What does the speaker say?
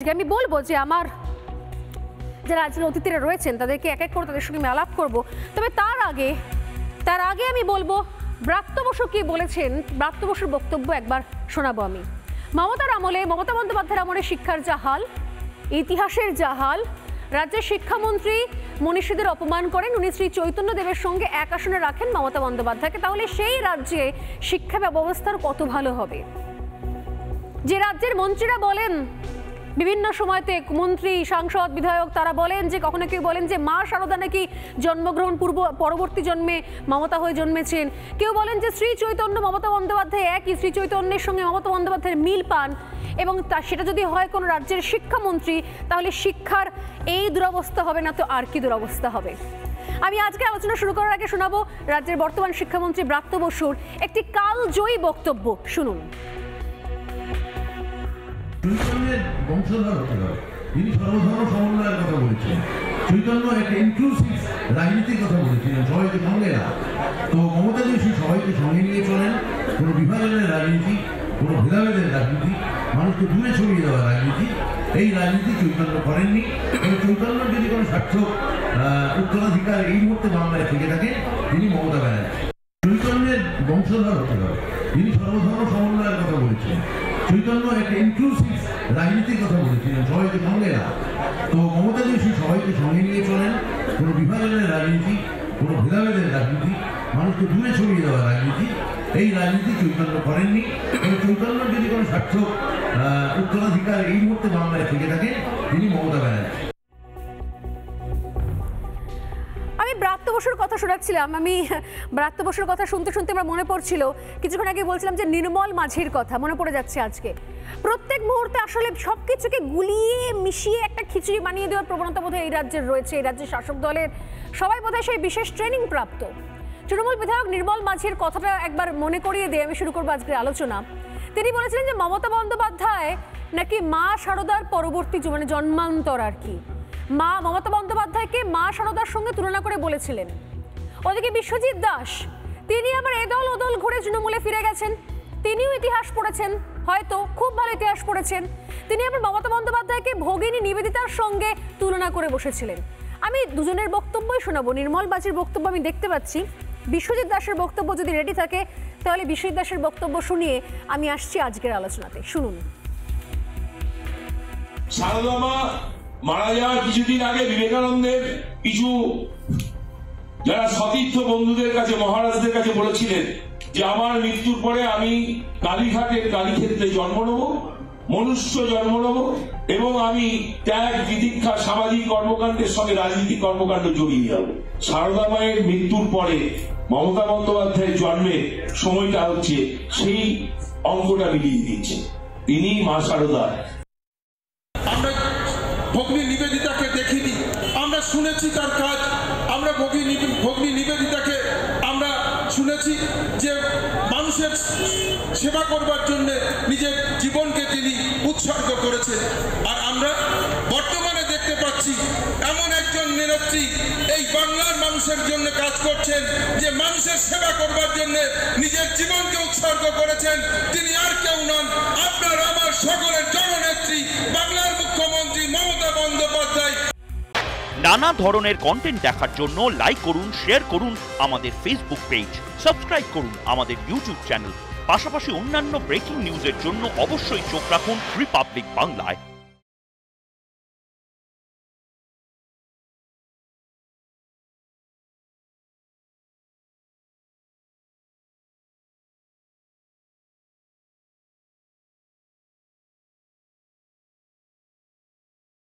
আমি বলবো যে আমার যারা আজকের অতিথিরা রয়েছেন তাদেরকে এক এক করে তাদের সঙ্গে আমি আলাপ করবো। তবে তার আগে আমি বলবো ব্রাত্য বসু কি বলেছেন, ব্রাত্য বসুর বক্তব্য একবার শোনাবো আমি। মমতা বন্দ্যোপাধ্যায়ের আমলে শিক্ষার যা হাল, ইতিহাসের যা হাল, রাজ্যের শিক্ষামন্ত্রী মনীষীদের অপমান করেন, উনি শ্রী চৈতন্য দেবের সঙ্গে এক আসনে রাখেন মমতা বন্দ্যোপাধ্যায়কে, তাহলে সেই রাজ্যে শিক্ষা ব্যবস্থার কত ভালো হবে। যে রাজ্যের মন্ত্রীরা বলেন, বিভিন্ন সময়তে মন্ত্রী, সাংসদ, বিধায়ক তারা বলেন যে কখনো কেউ বলেন যে মা শারদা নাকি জন্মগ্রহণ পরবর্তী জন্মে মমতা হয়ে জন্মেছেন, কেউ বলেন যে শ্রী চৈতন্য মমতা বন্দ্যোপাধ্যায় একই, শ্রী চৈতন্যের সঙ্গে মমতা বন্দ্যোপাধ্যায়ের মিল পান, এবং সেটা যদি হয় কোনো রাজ্যের শিক্ষামন্ত্রী তাহলে শিক্ষার এই দুরবস্থা হবে না তো আর কি দুরবস্থা হবে। আমি আজকে আলোচনা শুরু করার আগে শোনাবো রাজ্যের বর্তমান শিক্ষামন্ত্রী ব্রাত্য বসুর একটি কালজয়ী বক্তব্য, শুনুন। চৈতন্যের বংশধর হতে হবে, তিনি সর্বধর্ম সমন্বয়ের কথা বলেছেন। চৈতন্য একটা ইনক্লুসিভ রাজনীতির কথা বলেছিলেন, সবাইকে সঙ্গে না। তো মমতা দেশী সবাইকে সঙ্গে নিয়ে চলেন, কোনো বিভাজনের রাজনীতি, কোনো ভেদাভেদের রাজনীতি, মানুষকে দূরে ছড়িয়ে দেওয়ার রাজনীতি, এই রাজনীতি চৈতন্য করেননি। এবং চৈতন্যর যদি কোনো সার্থক উত্তরাধিকার এই মুহূর্তে বাংলায় থেকে থাকে তিনি মমতা ব্যানার্জি। চৈতন্যের বংশধর হতে হবে, তিনি সর্বধর্ম সমন্বয়ের কথা বলেছেন। চৈতন্য একটা ইনক্লুসিভ রাজনীতির কথা বলেছিলেন, সবাইকে সঙ্গে না। তো মমতা দেশী সবাইকে সঙ্গে নিয়ে চলেন, কোনো বিভাজনের রাজনীতি, কোনো ভেদাভেদের রাজনীতি, মানুষকে দূরে ছড়িয়ে দেওয়ার রাজনীতি, এই রাজনীতি চৈতন্য করেননি। এবং চৈতন্যর যদি কোনো সার্থক উত্তরাধিকার এই মুহূর্তে বাংলায় থেকে থাকে তিনি মমতা ব্যানার্জি। ব্রাত্য বসুর কথা শোনাচ্ছিলাম, আমি ব্রাত্য বসুর কথা শুনতে শুনতে আমার মনে পড়ছিল, কিছুক্ষণ আগে বলছিলাম যে নির্মল মাঝির কথা মনে পড়ে যাচ্ছে আজকে। প্রত্যেক মুহূর্তে আসলে সবকিছুকে গুলিয়ে মিশিয়ে একটা খিচুড়ি বানিয়ে দেওয়ার প্রবণতা বোধহয় এই রাজ্যের রয়েছে। এই রাজ্যের শাসক দলের সবাই বোধহয় সেই বিশেষ ট্রেনিং প্রাপ্ত। তৃণমূল বিধায়ক নির্মল মাঝির কথাটা একবার মনে করিয়ে দিয়ে আমি শুরু করবো আজকের আলোচনা। তিনি বলেছিলেন যে মমতা বন্দ্যোপাধ্যায় নাকি মা শারদার পরবর্তী মানে জন্মান্তর আর কি, মমতা বন্দ্যোপাধ্যায়কে মা শারদার সঙ্গে তুলনা করে বলেছিলেন। ওদিকে বিশ্বজিৎ দাস তিনি আবার এদল ওদল ঘুরে তৃণমূলে ফিরে গেছেন, তিনিও ইতিহাস পড়েছেন, হয়তো খুব ভালো ইতিহাস পড়েছেন। তিনি আবার মমতা বন্দ্যোপাধ্যায়কে ভগিনী নিবেদিতার সঙ্গে তুলনা করে বসেছিলেন। আমি দুজনের বক্তব্যই শোনাবো। নির্মল মাঝির বক্তব্য আমি দেখতে পাচ্ছি, বিশ্বজিৎ দাসের বক্তব্য যদি রেডি থাকে তাহলে বিশ্বজিৎ দাসের বক্তব্য শুনিয়ে আমি আসছি আজকের আলোচনাতে। শুনুন। মারা যাওয়ার কিছুদিন আগে বিবেকানন্দের কিছু যারা সতীর্থ বন্ধুদের কাছে, মহারাজদের কাছে বলেছিলেন যে আমার মৃত্যুর পরে আমি কালীঘাটের কালীক্ষেত্রে জন্ম নেব, মনুষ্য জন্ম নেব, এবং আমি ত্যাগ, তিতিক্ষা, সামাজিক কর্মকাণ্ডের সঙ্গে রাজনৈতিক কর্মকাণ্ড জড়িয়ে যাব। সারদা মায়ের মৃত্যুর পরে মমতা বন্দ্যোপাধ্যায়ের জন্মের সময়টা হচ্ছে সেই অঙ্কটা মিলিয়ে দিচ্ছে। তিনি মা শারদা। ভগ্নী নিবেদিতাকে দেখিনি, আমরা শুনেছি তার কাজ। আমরা ভগ্নী নিবেদিতাকে আমরা শুনেছি যে মানুষের সেবা করবার জন্য নিজের জীবনকে তিনি উৎসর্গ করেছেন। আর আমরা বর্তমানে দেখতে পাচ্ছি এমন একজন নেত্রী এই বাংলার মানুষের জন্য কাজ করছেন, যে মানুষের সেবা করবার জন্য নিজের জীবনকে উৎসর্গ করেছেন। তিনি আর কেউ নন, আপনার আমার সকলের জননেত্রী বাংলার মুখ্যমন্ত্রী মমতা বন্দ্যোপাধ্যায়। নানা ধরনের কন্টেন্ট দেখার জন্য লাইক করুন, শেয়ার করুন আমাদের ফেসবুক পেজ, সাবস্ক্রাইব করুন আমাদের ইউটিউব চ্যানেল। পাশাপাশি অন্যান্য ব্রেকিং নিউজের জন্য অবশ্যই চোখ রাখুন রিপাবলিক বাংলায়।